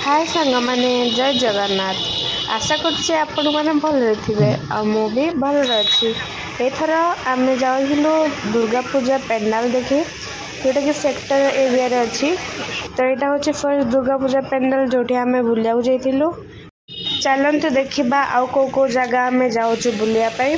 हाय सांग माने जय जगन्नाथ। आशा करछे आपण माने भले थिबे आ मो भी भले अछि। एथर आमे जाउहिलो दुर्गा पूजा पेंडाल देखे जोटा कि सेक्टर एरिया रे अछि। तो एटा होचे फर्स्ट दुर्गा पूजा पेंडाल जोठी आमे बुलिया जाइथिलो। चलंतु देखिबा आ को जगह आमे जाउछु बुलिया पई।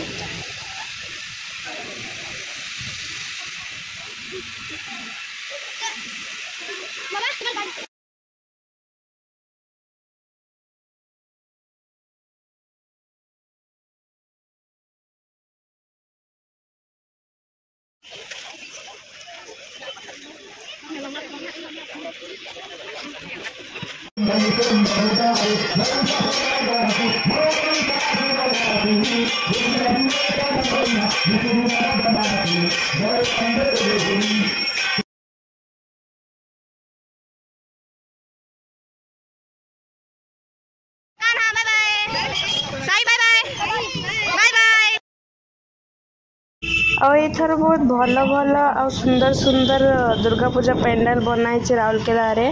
और एथर बहुत भल भल आ सुंदर सुंदर दुर्गा पूजा पेंडाल बनाई राउरकेला रे।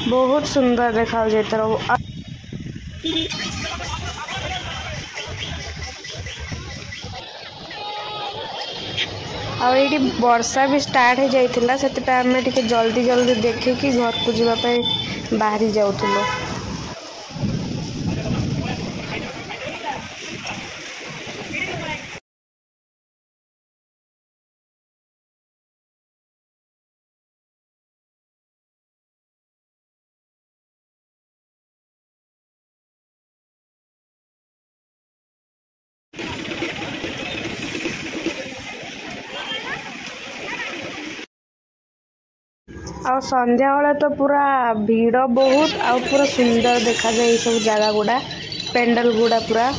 बहुत सुंदर देखा एथर। और ये वर्षा भी स्टार्ट हो जाइथिला सेते आमे टिके जल्दी जल्दी देखे कि घर को जीवा पे बाहरी जाउथुलो। और संध्या वाले तो पूरा भीड़ बहुत आ पूरा सुंदर देखा जाए सब जगह गुड़ा पेंडल गुड़ा पूरा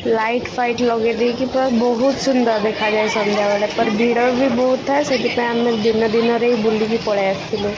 लाइट फाइट लगे दे कि पूरा बहुत सुंदर देखा जाए संध्या वाले। पर भीड़ भी बहुत था से आम दिन दिन रे बुलिकी पळै आथिलु।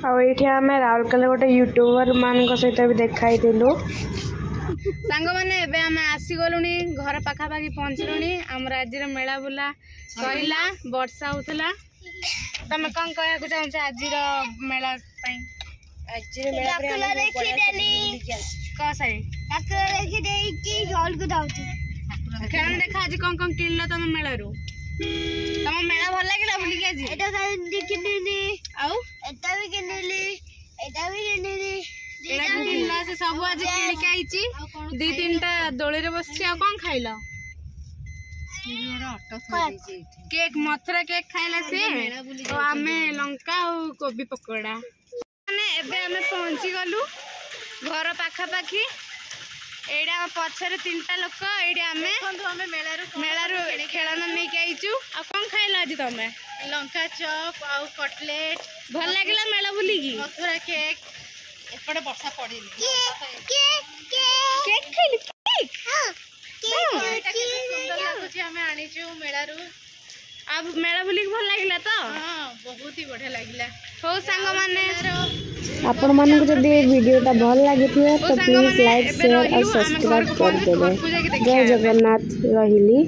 और ये आम राउरकेला गोटे यूट्यूबर मान सहित भी देखाई सांग मैंने एबे आम आसीगलुनी घर पाखापाखि पहुँचलुनी। आमर आज मेला बुला सैला वर्षा होता। तुम कौन कहना चाहूँ आज मेला खेल देखा आज कौन कौन किनल तुम मेलू तुम मेला भल लगे बुलिकी आज से सब आज किणिक आई दी तीन टा दोली बस कौन खाइल केक मथुरा केक खाइला से तो आम लंका और कोबी पकोड़ा माने एबे आमे पहुंची गलु घर पाखापाखि। एडा पछरे तीनटा लोक एडा आमे मेलारू खेलना नहीं आईचु। आ कौन खाइल आज तमे लंका चॉप आउ कटलेट भल लागला मेला बुलिकी मथुरा केक एपटे वर्षा पड़ी केक खाइल केक सुंदर लागुची हमें आनीचु मेलारू। अब मेला बुलिकी भल लागला तो हां बहुत ही बढ़िया लागला। हो सांग माने आपण मानक जदि वीडियोटा भल लागी तो प्लीज लाइक शेयर और सब्सक्राइब कर देबे। जय जगन्नाथ रहिली।